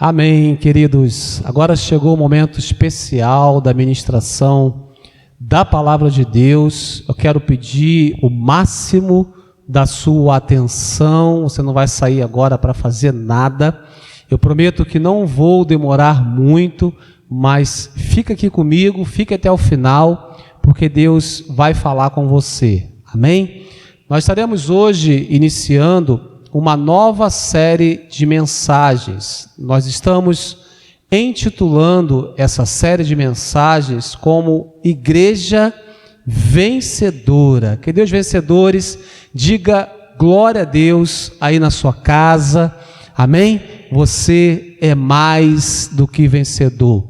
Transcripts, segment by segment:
Amém, queridos. Agora chegou o momento especial da ministração da Palavra de Deus. Eu quero pedir o máximo da sua atenção. Você não vai sair agora para fazer nada. Eu prometo que não vou demorar muito, mas fica aqui comigo, fica até o final, porque Deus vai falar com você. Amém? Nós estaremos hoje iniciando uma nova série de mensagens. Nós estamos intitulando essa série de mensagens como Igreja Vencedora. Que Deus vencedores, diga glória a Deus aí na sua casa. Amém? Você é mais do que vencedor.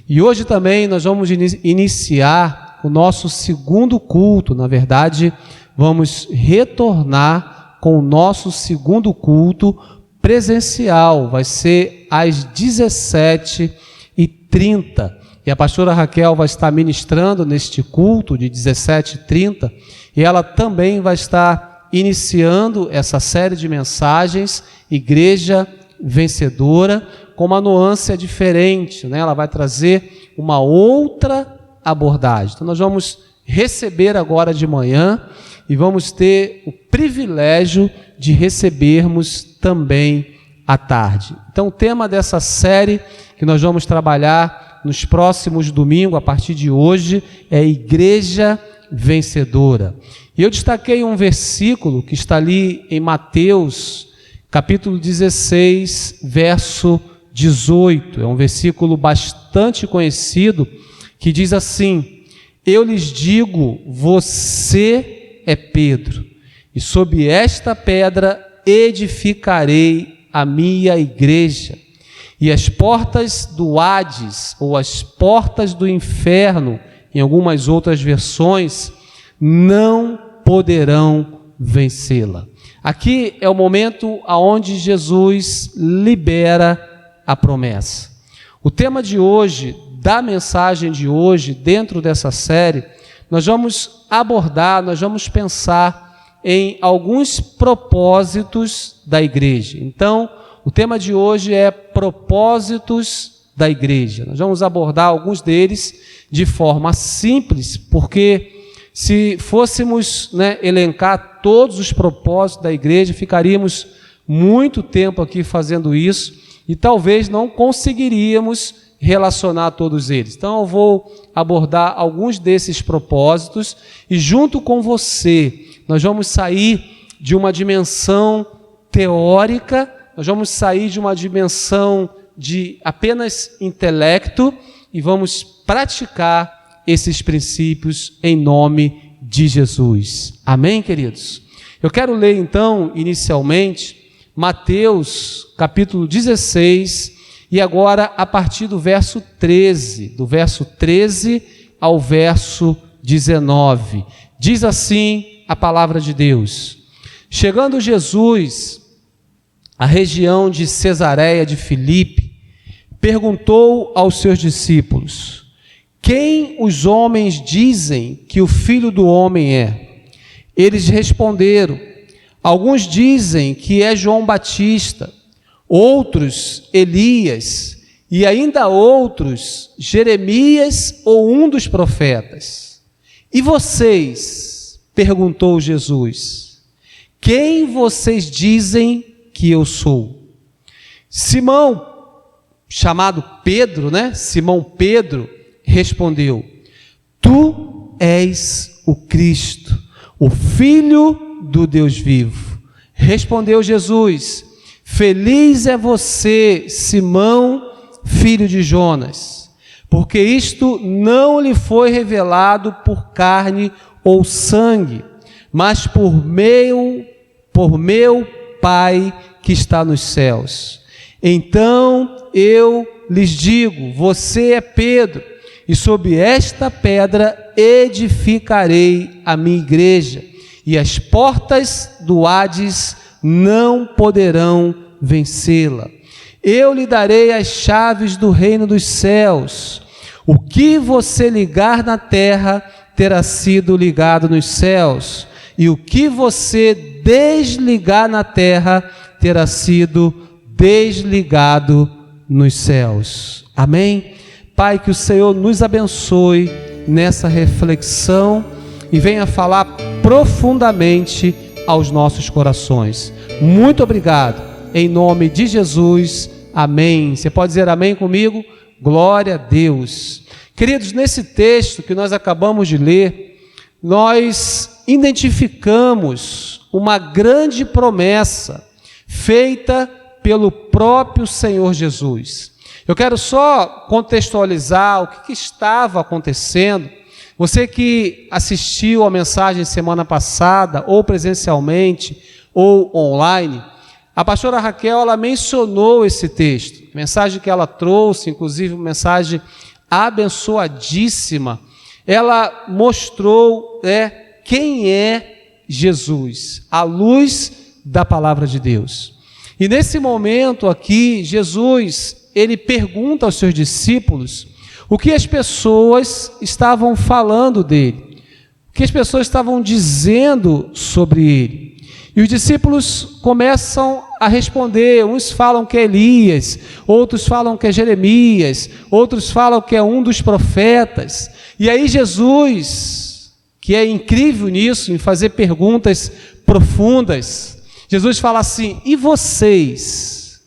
E hoje também nós vamos iniciar o nosso segundo culto. Na verdade, vamos retornar com o nosso segundo culto presencial. Vai ser às 17h30. E a pastora Raquel vai estar ministrando neste culto de 17h30. E ela também vai estar iniciando essa série de mensagens, Igreja Vencedora, com uma nuance diferente, né? Ela vai trazer uma outra abordagem. Então nós vamos receber agora de manhã e vamos ter o privilégio de recebermos também à tarde. Então o tema dessa série que nós vamos trabalhar nos próximos domingos, a partir de hoje, é Igreja Vencedora. E eu destaquei um versículo que está ali em Mateus, capítulo 16, verso 18. É um versículo bastante conhecido, que diz assim: eu lhes digo, você é Pedro, e sob esta pedra edificarei a minha igreja, e as portas do Hades, ou as portas do inferno, em algumas outras versões, não poderão vencê-la. Aqui é o momento onde Jesus libera a promessa. O tema de hoje, da mensagem de hoje, dentro dessa série, nós vamos abordar, nós vamos pensar em alguns propósitos da igreja. Então, o tema de hoje é propósitos da igreja. Nós vamos abordar alguns deles de forma simples, porque se fôssemos, elencar todos os propósitos da igreja, ficaríamos muito tempo aqui fazendo isso e talvez não conseguiríamos relacionar todos eles. Então eu vou abordar alguns desses propósitos e junto com você nós vamos sair de uma dimensão teórica, nós vamos sair de uma dimensão de apenas intelecto e vamos praticar esses princípios em nome de Jesus. Amém, queridos? Eu quero ler então, inicialmente, Mateus capítulo 16, e agora a partir do verso 13, ao verso 19. Diz assim a palavra de Deus: chegando Jesus à região de Cesareia de Filipe, perguntou aos seus discípulos: quem os homens dizem que o Filho do Homem é? Eles responderam: alguns dizem que é João Batista, outros Elias, e ainda outros Jeremias ou um dos profetas. E vocês? Perguntou Jesus. Quem vocês dizem que eu sou? Simão, chamado Pedro, Simão Pedro, respondeu: tu és o Cristo, o Filho do Deus vivo. Respondeu Jesus: feliz é você, Simão, filho de Jonas, porque isto não lhe foi revelado por carne ou sangue, mas por meu Pai que está nos céus. Então eu lhes digo: você é Pedro, e sob esta pedra edificarei a minha igreja, e as portas do Hades não poderão vencê-la. Eu lhe darei as chaves do reino dos céus. O que você ligar na terra terá sido ligado nos céus, e o que você desligar na terra terá sido desligado nos céus. Amém? Pai, que o Senhor nos abençoe nessa reflexão e venha falar profundamente aos nossos corações. Muito obrigado. Em nome de Jesus. Amém. Você pode dizer amém comigo? Glória a Deus. Queridos, nesse texto que nós acabamos de ler, nós identificamos uma grande promessa feita pelo próprio Senhor Jesus. Eu quero só contextualizar o que estava acontecendo. Você que assistiu a mensagem semana passada, ou presencialmente, ou online, a pastora Raquel, ela mencionou esse texto, mensagem que ela trouxe, inclusive uma mensagem abençoadíssima. Ela mostrou quem é Jesus, a luz da palavra de Deus. E nesse momento aqui, Jesus, ele pergunta aos seus discípulos o que as pessoas estavam falando dele, o que as pessoas estavam dizendo sobre ele. E os discípulos começam a responder, uns falam que é Elias, outros falam que é Jeremias, outros falam que é um dos profetas. E aí Jesus, que é incrível nisso, em fazer perguntas profundas, Jesus fala assim: e vocês?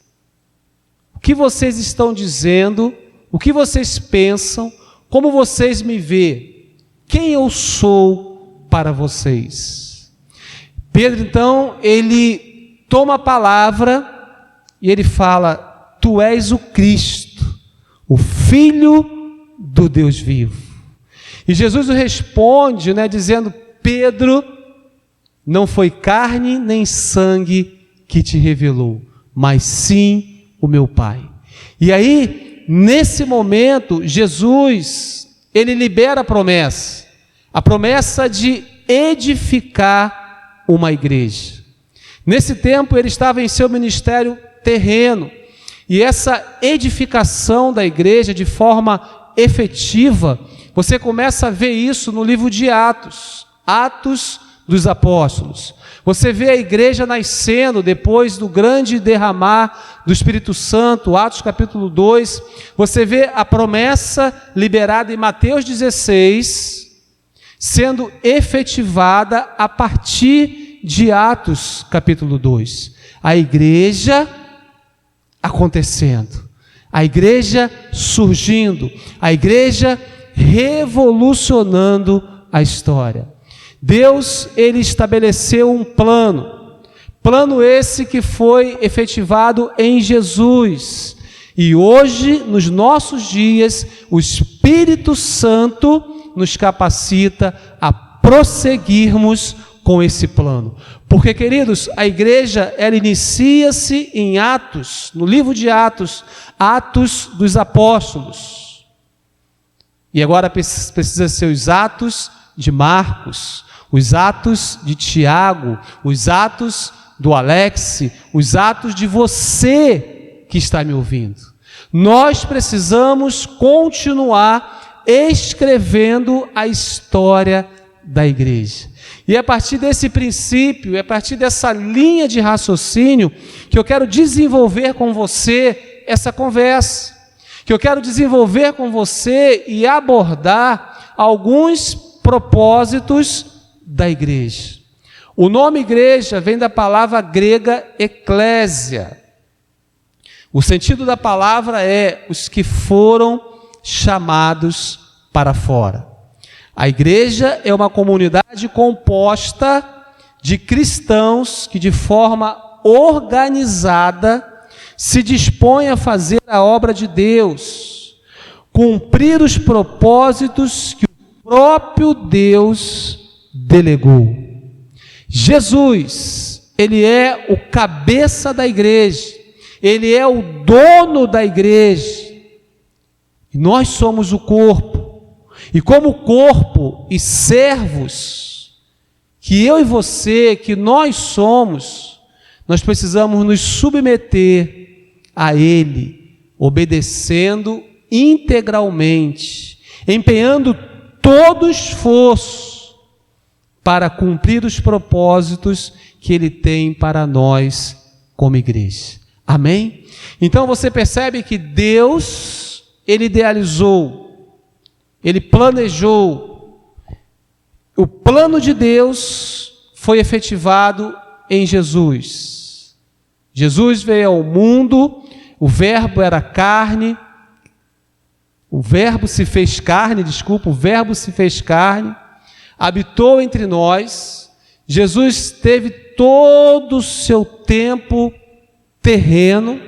O que vocês estão dizendo? O que vocês pensam? Como vocês me veem? Quem eu sou para vocês? Pedro, então, ele toma a palavra e ele fala: tu és o Cristo, o Filho do Deus vivo. E Jesus responde, dizendo: Pedro, não foi carne nem sangue que te revelou, mas sim o meu Pai. E aí, nesse momento, Jesus, ele libera a promessa de edificar uma igreja. Nesse tempo ele estava em seu ministério terreno, e essa edificação da igreja de forma efetiva, você começa a ver isso no livro de Atos dos Apóstolos. Você vê a igreja nascendo depois do grande derramar do Espírito Santo, Atos capítulo 2, você vê a promessa liberada em Mateus 16, sendo efetivada a partir de Atos capítulo 2. A igreja acontecendo, a igreja surgindo, a igreja revolucionando a história. Deus, ele estabeleceu um plano esse que foi efetivado em Jesus. E hoje, nos nossos dias, o Espírito Santo nos capacita a prosseguirmos com esse plano. Porque, queridos, a igreja, ela inicia-se em Atos, no livro de Atos, Atos dos Apóstolos. E agora precisa ser os Atos de Marcos, os Atos de Tiago, os Atos do Alex, os Atos de você que está me ouvindo. Nós precisamos continuar escrevendo a história da igreja. E é a partir desse princípio, é a partir dessa linha de raciocínio que eu quero desenvolver com você essa conversa, que eu quero desenvolver com você e abordar alguns propósitos da igreja. O nome igreja vem da palavra grega eclésia. O sentido da palavra é os que foram chamados para fora. A igreja é uma comunidade composta de cristãos que de forma organizada se dispõem a fazer a obra de Deus, cumprir os propósitos que o próprio Deus delegou. Jesus, ele é o cabeça da igreja, ele é o dono da igreja, e nós somos o corpo. E como corpo e servos que eu e você, que nós somos, nós precisamos nos submeter a Ele, obedecendo integralmente, empenhando todo o esforço para cumprir os propósitos que Ele tem para nós como igreja. Amém? Então você percebe que Deus, Ele idealizou, Ele planejou, o plano de Deus foi efetivado em Jesus. Jesus veio ao mundo, o Verbo era carne, o Verbo se fez carne, o Verbo se fez carne, habitou entre nós. Jesus teve todo o seu tempo terreno,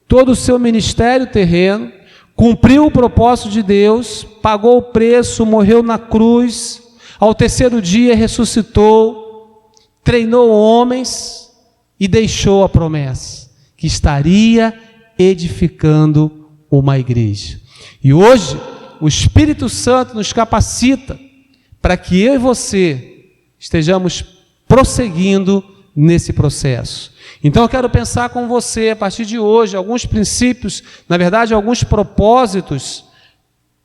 todo o seu ministério terreno, cumpriu o propósito de Deus, pagou o preço, morreu na cruz, ao terceiro dia ressuscitou, treinou homens e deixou a promessa que estaria edificando uma igreja. E hoje o Espírito Santo nos capacita para que eu e você estejamos prosseguindo nesse processo. Então eu quero pensar com você a partir de hoje alguns princípios, na verdade alguns propósitos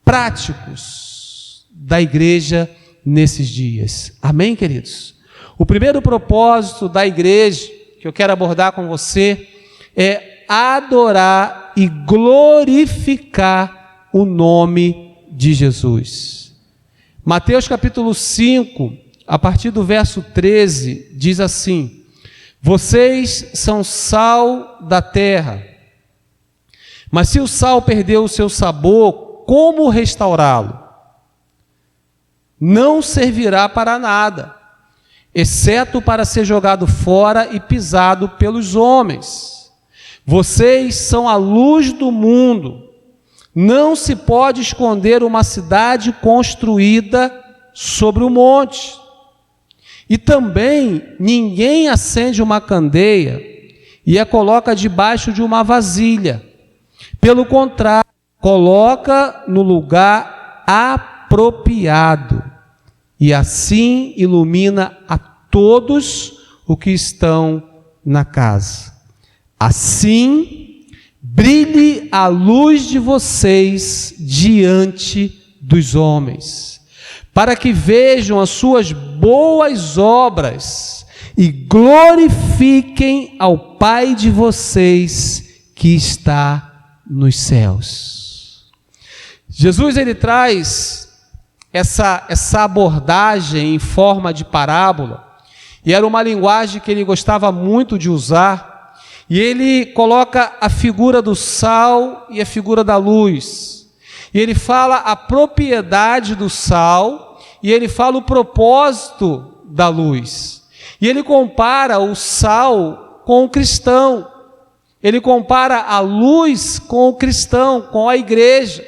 práticos da igreja nesses dias. Amém, queridos? O primeiro propósito da igreja que eu quero abordar com você é adorar e glorificar o nome de Jesus. Mateus capítulo 5, a partir do verso 13, diz assim: vocês são sal da terra, mas se o sal perdeu o seu sabor, como restaurá-lo? Não servirá para nada, exceto para ser jogado fora e pisado pelos homens. Vocês são a luz do mundo. Não se pode esconder uma cidade construída sobre o monte. E também ninguém acende uma candeia e a coloca debaixo de uma vasilha. Pelo contrário, coloca no lugar apropriado e assim ilumina a todos os que estão na casa. Assim, brilhe a luz de vocês diante dos homens, para que vejam as suas boas obras e glorifiquem ao Pai de vocês que está nos céus. Jesus, ele traz essa abordagem em forma de parábola, e era uma linguagem que ele gostava muito de usar, e ele coloca a figura do sal e a figura da luz, e ele fala a propriedade do sal, e ele fala o propósito da luz, e ele compara o sal com o cristão, ele compara a luz com o cristão, com a igreja.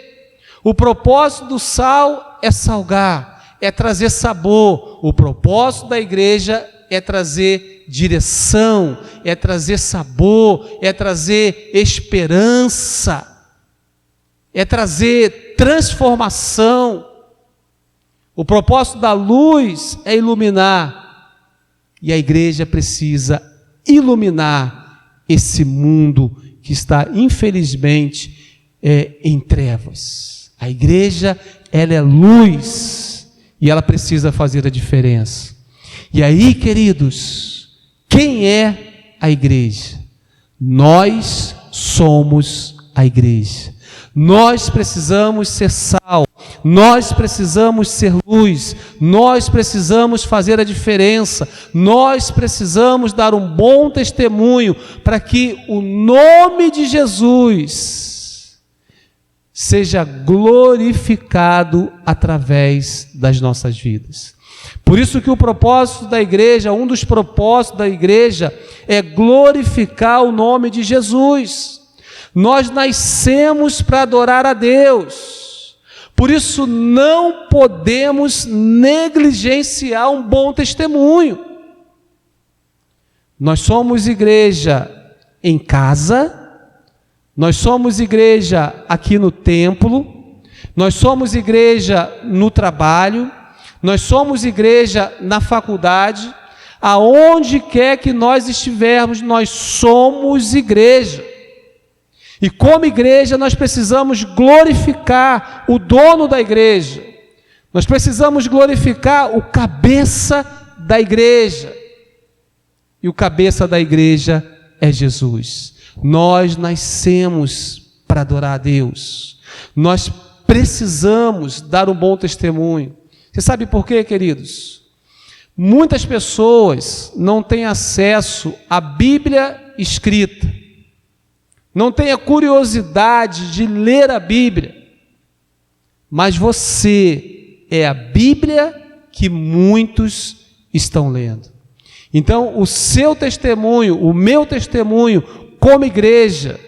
O propósito do sal é salgar, é trazer sabor. O propósito da igreja é trazer direção, é trazer sabor, é trazer esperança, é trazer transformação. O propósito da luz é iluminar, e a igreja precisa iluminar esse mundo que está, infelizmente, em trevas. A igreja, ela é luz, e ela precisa fazer a diferença. E aí, queridos, quem é a igreja? Nós somos a igreja. Nós precisamos ser sal, nós precisamos ser luz, nós precisamos fazer a diferença, nós precisamos dar um bom testemunho para que o nome de Jesus seja glorificado através das nossas vidas. Por isso que o propósito da igreja, um dos propósitos da igreja é glorificar o nome de Jesus. Nós nascemos para adorar a Deus, por isso não podemos negligenciar um bom testemunho. Nós somos igreja em casa, nós somos igreja aqui no templo, nós somos igreja no trabalho, nós somos igreja na faculdade, aonde quer que nós estivermos, nós somos igreja. E como igreja nós precisamos glorificar o dono da igreja, nós precisamos glorificar o cabeça da igreja, e o cabeça da igreja é Jesus. Nós nascemos para adorar a Deus. Nós precisamos dar um bom testemunho. Você sabe por quê, queridos? Muitas pessoas não têm acesso à Bíblia escrita, não têm a curiosidade de ler a Bíblia, mas você é a Bíblia que muitos estão lendo. Então, o seu testemunho, o meu testemunho, como igreja,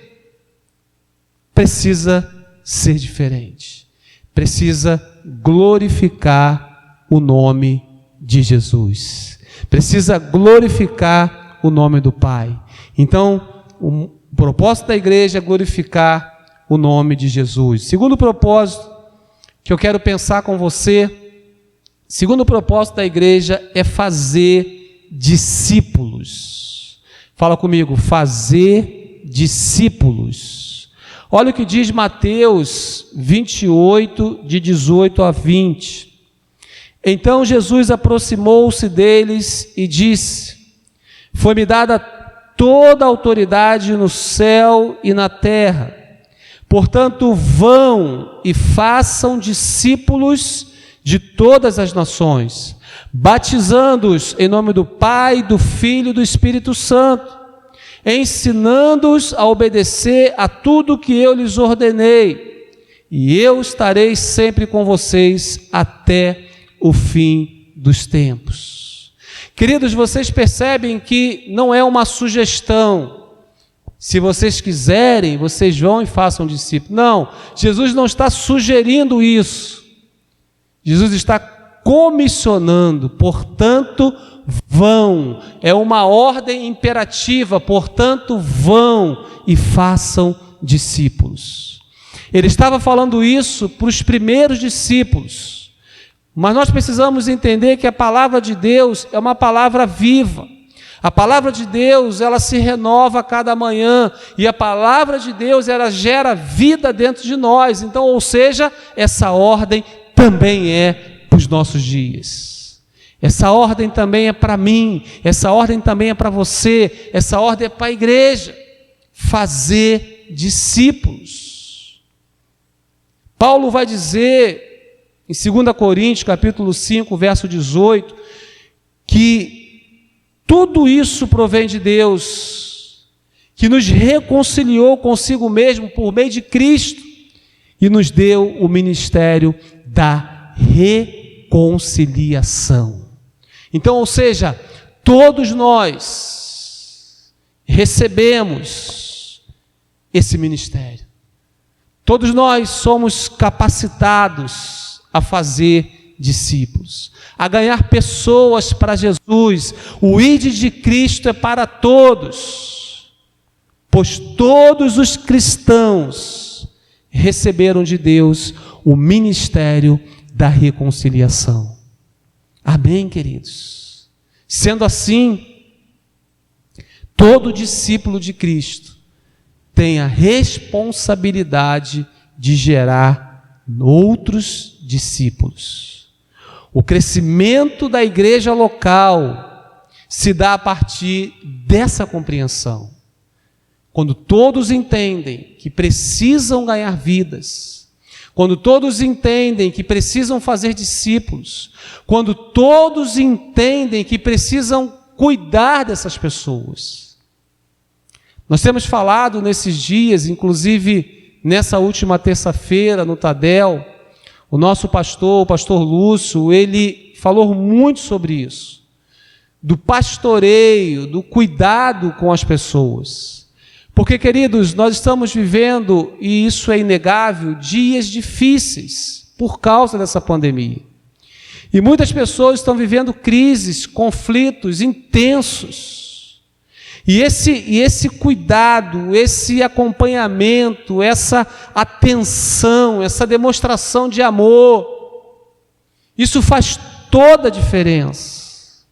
precisa ser diferente, precisa glorificar o nome de Jesus, precisa glorificar o nome do Pai. Então, o propósito da igreja é glorificar o nome de Jesus. Segundo propósito que eu quero pensar com você, segundo propósito da igreja é fazer discípulos. Fala comigo, fazer discípulos. Olha o que diz Mateus 28, de 18 a 20. Então Jesus aproximou-se deles e disse: foi-me dada toda a autoridade no céu e na terra. Portanto, vão e façam discípulos de todas as nações, batizando-os em nome do Pai, do Filho e do Espírito Santo, ensinando-os a obedecer a tudo que eu lhes ordenei, e eu estarei sempre com vocês até o fim dos tempos. Queridos, vocês percebem que não é uma sugestão. Se vocês quiserem, vocês vão e façam discípulos. Não, Jesus não está sugerindo isso. Jesus está comissionando, portanto, vão. É uma ordem imperativa, portanto, vão e façam discípulos. Ele estava falando isso para os primeiros discípulos. Mas nós precisamos entender que a palavra de Deus é uma palavra viva. A palavra de Deus, ela se renova a cada manhã, e a palavra de Deus, ela gera vida dentro de nós. Então, ou seja, essa ordem também é para os nossos dias. Essa ordem também é para mim, essa ordem também é para você, essa ordem é para a igreja. Fazer discípulos. Paulo vai dizer em 2 Coríntios, capítulo 5, verso 18, que tudo isso provém de Deus, que nos reconciliou consigo mesmo por meio de Cristo e nos deu o ministério da reconciliação. Então, ou seja, todos nós recebemos esse ministério. Todos nós somos capacitados a fazer discípulos, a ganhar pessoas para Jesus. O ide de Cristo é para todos, pois todos os cristãos receberam de Deus o ministério da reconciliação. Amém, queridos? Sendo assim, todo discípulo de Cristo tem a responsabilidade de gerar outros discípulos. O crescimento da igreja local se dá a partir dessa compreensão. Quando todos entendem que precisam ganhar vidas, quando todos entendem que precisam fazer discípulos, quando todos entendem que precisam cuidar dessas pessoas. Nós temos falado nesses dias, inclusive nessa última terça-feira, no Tadel, o nosso pastor, o pastor Lúcio, ele falou muito sobre isso, do pastoreio, do cuidado com as pessoas. Porque, queridos, nós estamos vivendo, e isso é inegável, dias difíceis por causa dessa pandemia. E muitas pessoas estão vivendo crises, conflitos intensos. E esse cuidado, esse acompanhamento, essa atenção, essa demonstração de amor, isso faz toda a diferença.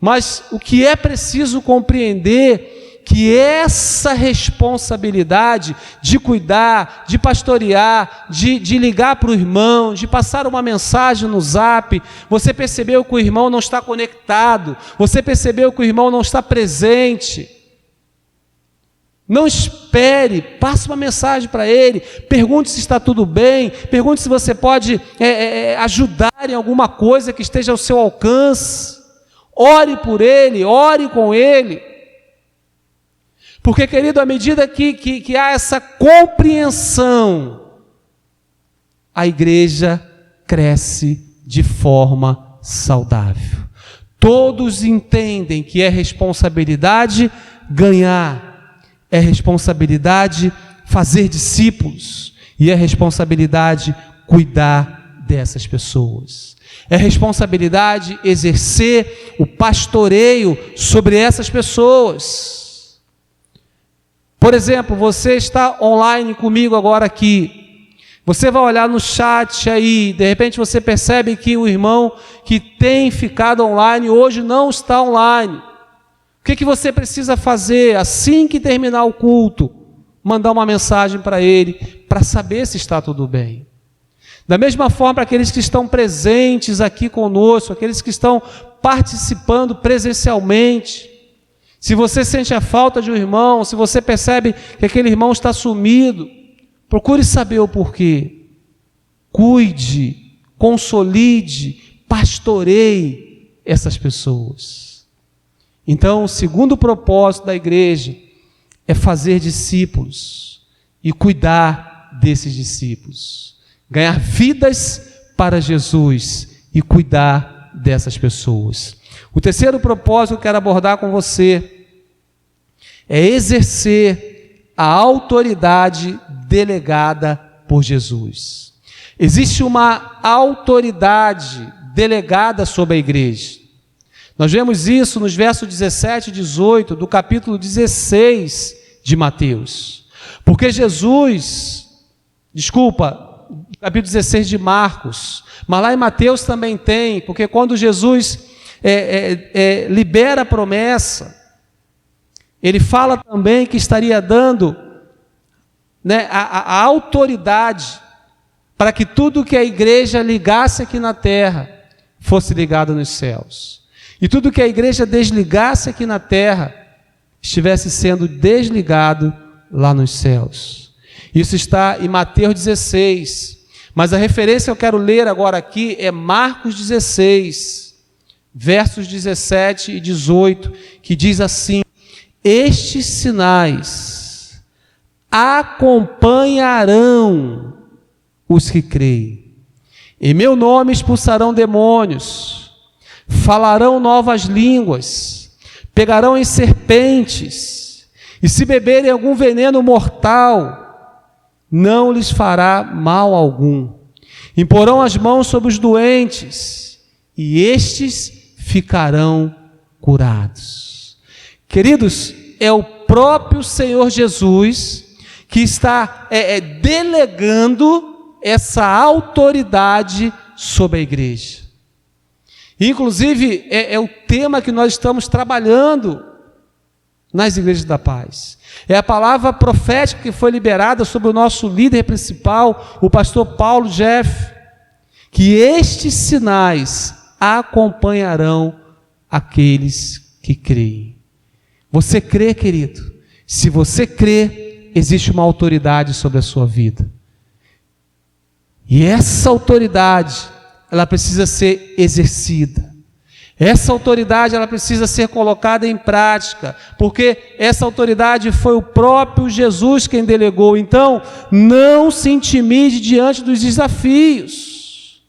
Mas o que é preciso compreender, que essa responsabilidade de cuidar, de pastorear, de ligar para o irmão, de passar uma mensagem no zap, você percebeu que o irmão não está conectado, você percebeu que o irmão não está presente. Não espere, passe uma mensagem para ele, pergunte se está tudo bem, pergunte se você pode ajudar em alguma coisa que esteja ao seu alcance. Ore por ele, ore com ele. Porque, querido, à medida que há essa compreensão, a igreja cresce de forma saudável. Todos entendem que é responsabilidade ganhar, é responsabilidade fazer discípulos e é responsabilidade cuidar dessas pessoas. É responsabilidade exercer o pastoreio sobre essas pessoas. Por exemplo, você está online comigo agora aqui. Você vai olhar no chat aí, de repente você percebe que o irmão que tem ficado online hoje não está online. O que você precisa fazer assim que terminar o culto? Mandar uma mensagem para ele, para saber se está tudo bem. Da mesma forma, para aqueles que estão presentes aqui conosco, aqueles que estão participando presencialmente, se você sente a falta de um irmão, se você percebe que aquele irmão está sumido, procure saber o porquê. Cuide, consolide, pastoreie essas pessoas. Então, o segundo propósito da igreja é fazer discípulos e cuidar desses discípulos. Ganhar vidas para Jesus e cuidar dessas pessoas. O terceiro propósito que eu quero abordar com você é exercer a autoridade delegada por Jesus. Existe uma autoridade delegada sobre a igreja. Nós vemos isso nos versos 17 e 18 do capítulo 16 de Mateus. Porque capítulo 16 de Marcos, mas lá em Mateus também tem, porque quando Jesus libera a promessa, ele fala também que estaria dando a autoridade para que tudo que a igreja ligasse aqui na terra fosse ligado nos céus. E tudo que a igreja desligasse aqui na terra estivesse sendo desligado lá nos céus. Isso está em Mateus 16. Mas a referência que eu quero ler agora aqui é Marcos 16, versos 17 e 18, que diz assim: estes sinais acompanharão os que creem. Em meu nome expulsarão demônios, falarão novas línguas, pegarão em serpentes, e se beberem algum veneno mortal, não lhes fará mal algum. Imporão as mãos sobre os doentes, e estes ficarão curados. Queridos, é o próprio Senhor Jesus que está delegando essa autoridade sobre a igreja. Inclusive, é o tema que nós estamos trabalhando nas igrejas da paz. É a palavra profética que foi liberada sobre o nosso líder principal, o pastor Paulo Jeff, que estes sinais acompanharão aqueles que creem. Você crê, querido? Se você crê, existe uma autoridade sobre a sua vida. E essa autoridade, ela precisa ser exercida. Essa autoridade, ela precisa ser colocada em prática, porque essa autoridade foi o próprio Jesus quem delegou. Então, não se intimide diante dos desafios.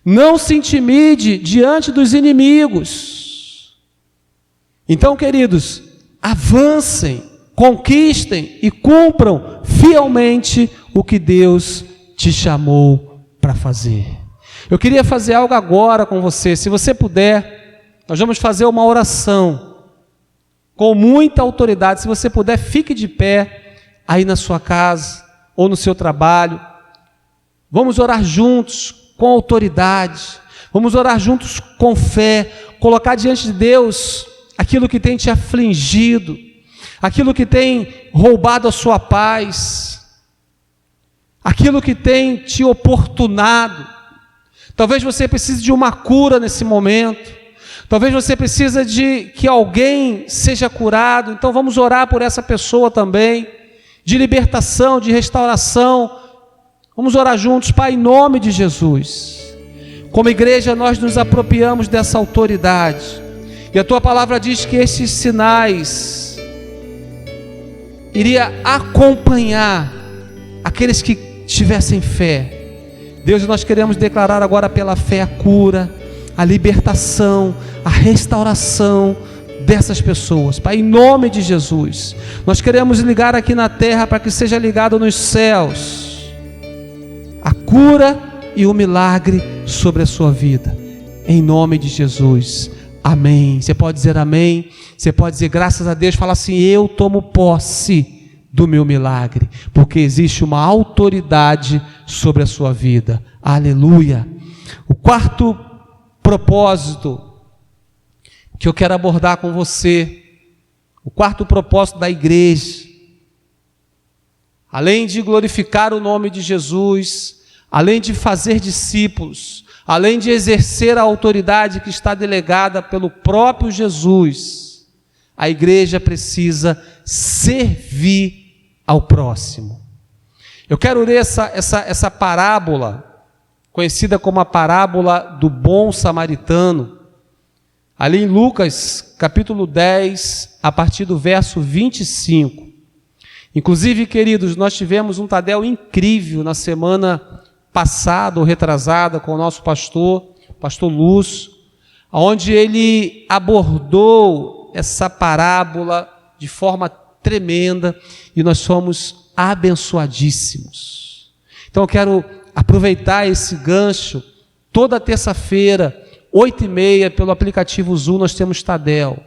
Não se intimide diante dos inimigos. Então, queridos, avancem, conquistem e cumpram fielmente o que Deus te chamou para fazer. Eu queria fazer algo agora com você. Se você puder, nós vamos fazer uma oração com muita autoridade. Se você puder, fique de pé aí na sua casa ou no seu trabalho. Vamos orar juntos com autoridade. Vamos orar juntos com fé. Colocar diante de Deus aquilo que tem te afligido, aquilo que tem roubado a sua paz, aquilo que tem te oportunado. Talvez você precise de uma cura nesse momento. Talvez você precisa de que alguém seja curado, então vamos orar por essa pessoa também, de libertação, de restauração. Vamos orar juntos, Pai, em nome de Jesus. Como igreja nós nos apropriamos dessa autoridade, e a Tua palavra diz que esses sinais iria acompanhar aqueles que tivessem fé. Deus, nós queremos declarar agora pela fé a cura, a libertação, a restauração dessas pessoas, Pai, em nome de Jesus. Nós queremos ligar aqui na terra para que seja ligado nos céus a cura e o milagre sobre a sua vida, em nome de Jesus. Amém. Você pode dizer amém, você pode dizer graças a Deus, fala assim: eu tomo posse do meu milagre, porque existe uma autoridade sobre a sua vida. Aleluia. O quarto propósito que eu quero abordar com você, o quarto propósito da igreja, além de glorificar o nome de Jesus, além de fazer discípulos, além de exercer a autoridade que está delegada pelo próprio Jesus, a igreja precisa servir ao próximo. Eu quero ler essa parábola, conhecida como a parábola do bom samaritano, ali em Lucas, capítulo 10, a partir do verso 25. Inclusive, queridos, nós tivemos um Tadel incrível na semana passada ou retrasada com o nosso pastor Lúcio, onde ele abordou essa parábola de forma tremenda e nós somos abençoadíssimos. Então eu quero aproveitar esse gancho. Toda terça-feira, 8h30, pelo aplicativo Zoom, nós temos Tadel.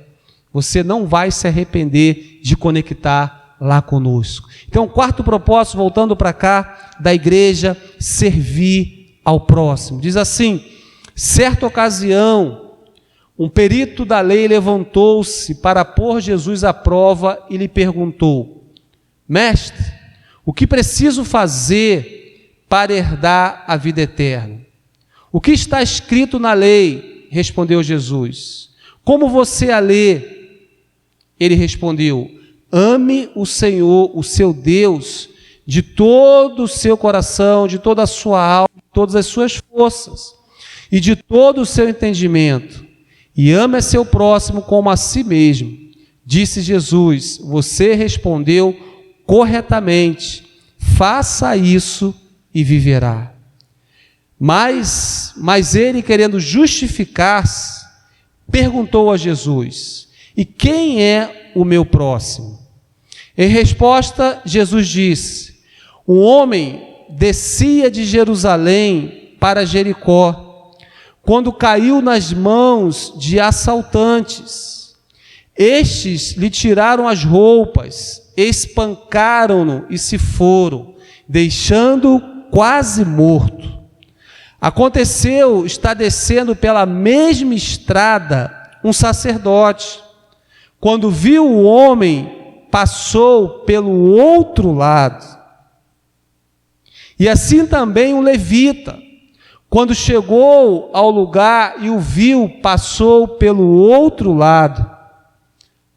Você não vai se arrepender de conectar lá conosco. Então, o quarto propósito, voltando para cá, da igreja, servir ao próximo. Diz assim: certa ocasião, um perito da lei levantou-se para pôr Jesus à prova e lhe perguntou: mestre, o que preciso fazer para herdar a vida eterna? O que está escrito na lei? Respondeu Jesus. Como você a lê? Ele respondeu: ame o Senhor, o seu Deus, de todo o seu coração, de toda a sua alma, de todas as suas forças e de todo o seu entendimento, e ame a seu próximo como a si mesmo. Disse Jesus: você respondeu corretamente, faça isso e viverá. Mas ele, querendo justificar-se, perguntou a Jesus: e quem é o meu próximo? Em resposta, Jesus disse: um homem descia de Jerusalém para Jericó, quando caiu nas mãos de assaltantes. Estes lhe tiraram as roupas, espancaram-no e se foram, deixando-o quase morto. Aconteceu, está descendo pela mesma estrada um sacerdote. Quando viu o homem, passou pelo outro lado. E assim também um levita, quando chegou ao lugar e o viu, passou pelo outro lado.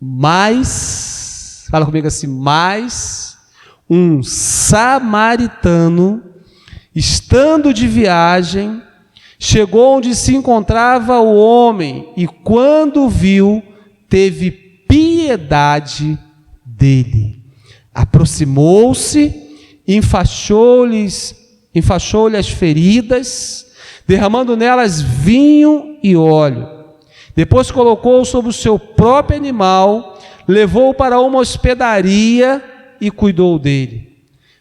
Mas, fala comigo assim, mas um samaritano, estando de viagem, chegou onde se encontrava o homem e, quando viu, teve piedade dele. Aproximou-se, enfaixou-lhe as feridas, derramando nelas vinho e óleo. Depois colocou-o sobre o seu próprio animal, levou-o para uma hospedaria e cuidou dele.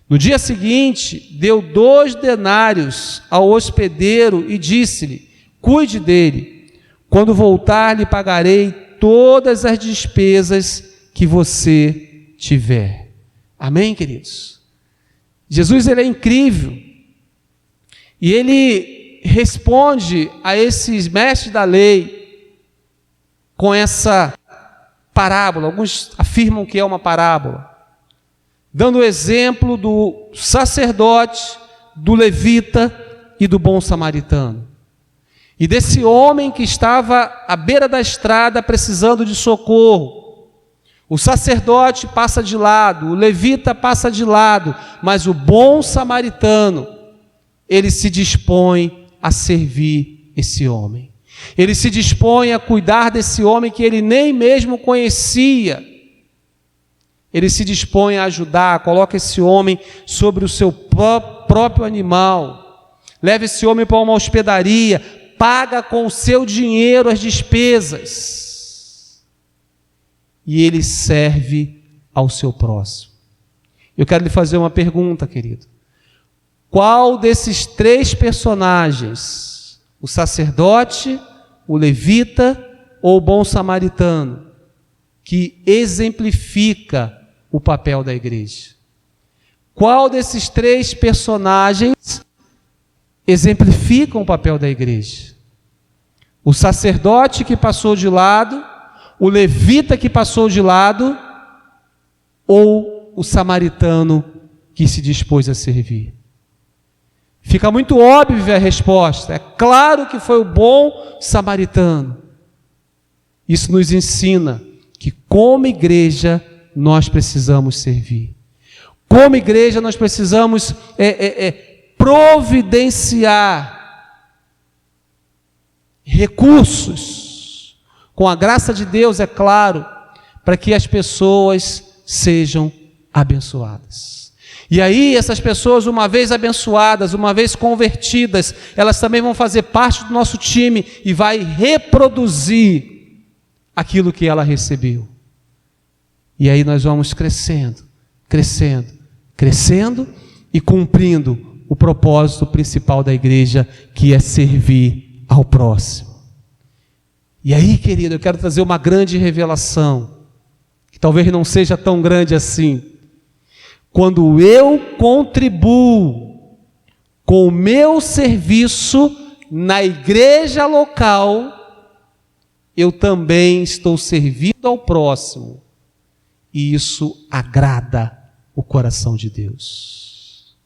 No dia seguinte, deu 2 denários ao hospedeiro e disse-lhe: cuide dele. Quando voltar, lhe pagarei todas as despesas que você tiver. Amém, queridos? Jesus, ele é incrível. E ele responde a esses mestres da lei com essa parábola. Alguns afirmam que é uma parábola, dando o exemplo do sacerdote, do levita e do bom samaritano. e desse homem que estava à beira da estrada precisando de socorro. O sacerdote passa de lado, o levita passa de lado, mas o bom samaritano, ele se dispõe a servir esse homem. Ele se dispõe a cuidar desse homem que ele nem mesmo conhecia. Ele se dispõe a ajudar, coloca esse homem sobre o seu próprio animal, leva esse homem para uma hospedaria, paga com o seu dinheiro as despesas, e ele serve ao seu próximo. Eu quero lhe fazer uma pergunta, querido. Qual desses três personagens, o sacerdote, o levita ou o bom samaritano, que exemplifica o papel da igreja? Qual desses três personagens exemplificam o papel da igreja? O sacerdote que passou de lado, o levita que passou de lado, ou o samaritano que se dispôs a servir? Fica muito óbvia a resposta. É claro que foi o bom samaritano. Isso nos ensina que, como igreja, nós precisamos servir. Como igreja, nós precisamos providenciar recursos, com a graça de Deus, é claro, para que as pessoas sejam abençoadas. E aí, essas pessoas, uma vez abençoadas, uma vez convertidas, elas também vão fazer parte do nosso time e vai reproduzir aquilo que ela recebeu. E aí nós vamos crescendo, crescendo, crescendo e cumprindo o propósito principal da igreja, que é servir ao próximo. E aí, querido, eu quero trazer uma grande revelação, que talvez não seja tão grande assim. Quando eu contribuo com o meu serviço na igreja local, eu também estou servindo ao próximo. E isso agrada o coração de Deus.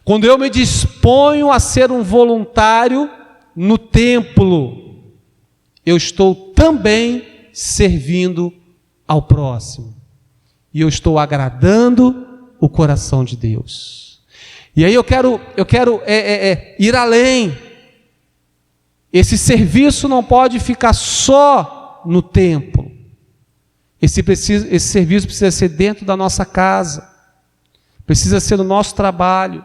Quando eu me disponho a ser um voluntário no templo, eu estou também servindo ao próximo. E eu estou agradando o coração de Deus. E aí eu quero ir além. Esse serviço não pode ficar só no templo. Esse serviço precisa ser dentro da nossa casa, precisa ser no nosso trabalho.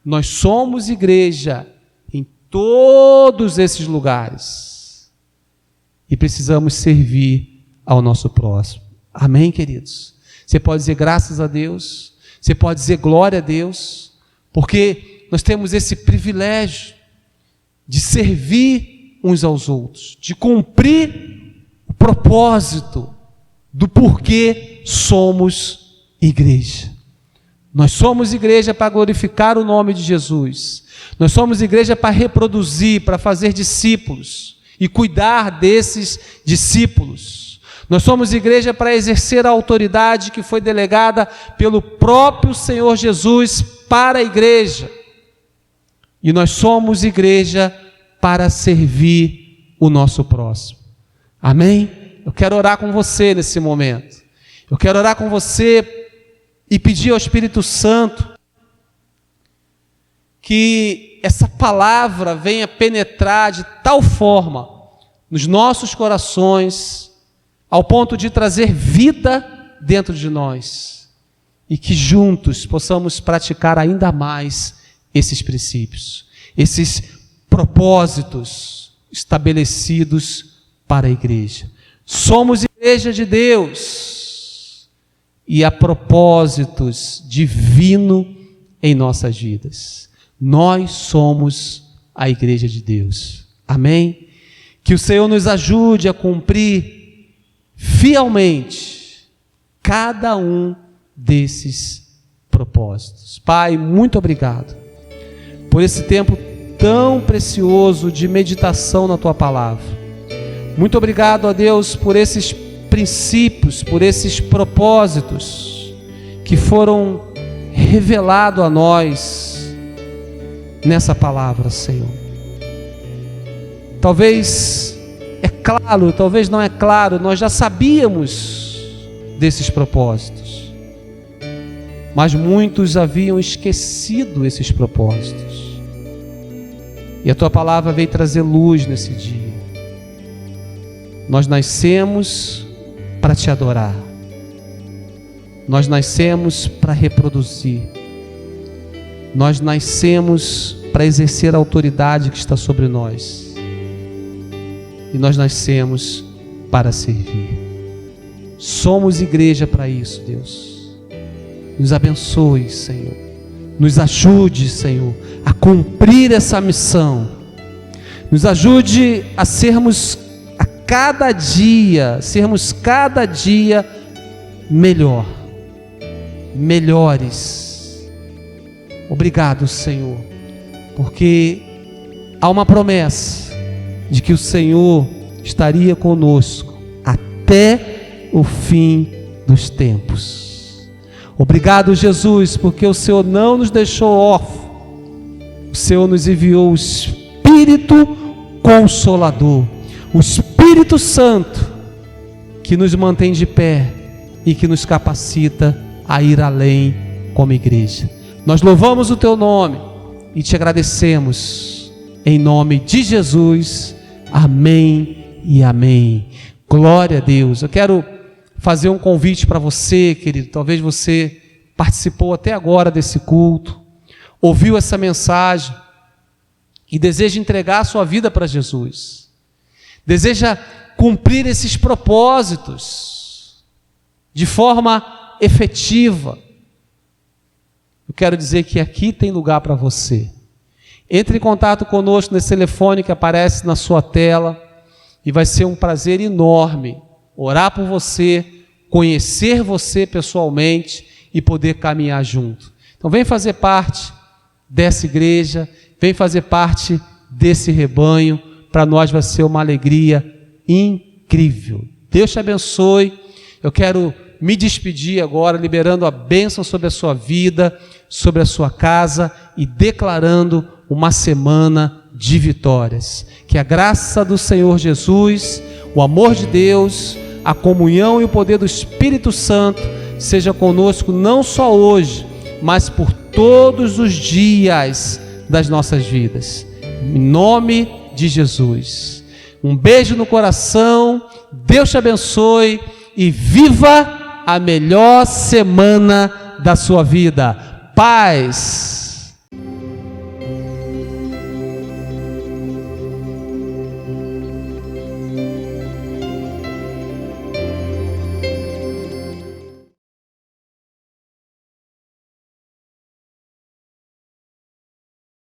Nós somos igreja em todos esses lugares e precisamos servir ao nosso próximo. Amém, queridos? Você pode dizer graças a Deus, você pode dizer glória a Deus, porque nós temos esse privilégio de servir uns aos outros, de cumprir o propósito do porquê somos igreja. Nós somos igreja para glorificar o nome de Jesus. Nós somos igreja para reproduzir, para fazer discípulos e cuidar desses discípulos. Nós somos igreja para exercer a autoridade que foi delegada pelo próprio Senhor Jesus para a igreja. E nós somos igreja para servir o nosso próximo. Amém? Eu quero orar com você nesse momento. Eu quero orar com você e pedir ao Espírito Santo que essa palavra venha penetrar de tal forma nos nossos corações, ao ponto de trazer vida dentro de nós, e que juntos possamos praticar ainda mais esses princípios, esses propósitos estabelecidos para a igreja. Somos igreja de Deus e há propósitos divinos em nossas vidas. Nós somos a igreja de Deus. Amém? Que o Senhor nos ajude a cumprir fielmente cada um desses propósitos. Pai, muito obrigado por esse tempo tão precioso de meditação na Tua palavra. Muito obrigado a Deus por esses princípios, por esses propósitos que foram revelados a nós nessa palavra, Senhor. Talvez é claro, talvez não é claro, nós já sabíamos desses propósitos, mas muitos haviam esquecido esses propósitos. E a tua palavra veio trazer luz nesse dia. Nós nascemos para te adorar. Nós nascemos para reproduzir. Nós nascemos para exercer a autoridade que está sobre nós. E nós nascemos para servir. Somos igreja para isso, Deus. Nos abençoe, Senhor. Nos ajude, Senhor, a cumprir essa missão. Nos ajude a sermos cada dia melhores. Obrigado, Senhor, porque há uma promessa de que o Senhor estaria conosco até o fim dos tempos. Obrigado, Jesus, porque o Senhor não nos deixou órfãos. O Senhor nos enviou o Espírito Consolador, o Espírito Santo, que nos mantém de pé e que nos capacita a ir além como igreja. Nós louvamos o teu nome e te agradecemos em nome de Jesus. Amém e amém. Glória a Deus. Eu quero fazer um convite para você, querido. Talvez você participou até agora desse culto, ouviu essa mensagem e deseja entregar a sua vida para Jesus. Deseja cumprir esses propósitos de forma efetiva. Eu quero dizer que aqui tem lugar para você. Entre em contato conosco nesse telefone que aparece na sua tela e vai ser um prazer enorme orar por você, conhecer você pessoalmente e poder caminhar junto. Então vem fazer parte dessa igreja, vem fazer parte desse rebanho. Para nós vai ser uma alegria incrível. Deus te abençoe. Eu quero me despedir agora, liberando a bênção sobre a sua vida, sobre a sua casa e declarando uma semana de vitórias. Que a graça do Senhor Jesus, o amor de Deus, a comunhão e o poder do Espírito Santo seja conosco não só hoje, mas por todos os dias das nossas vidas. Em nome de Jesus. Um beijo no coração. Deus te abençoe e viva a melhor semana da sua vida. Paz.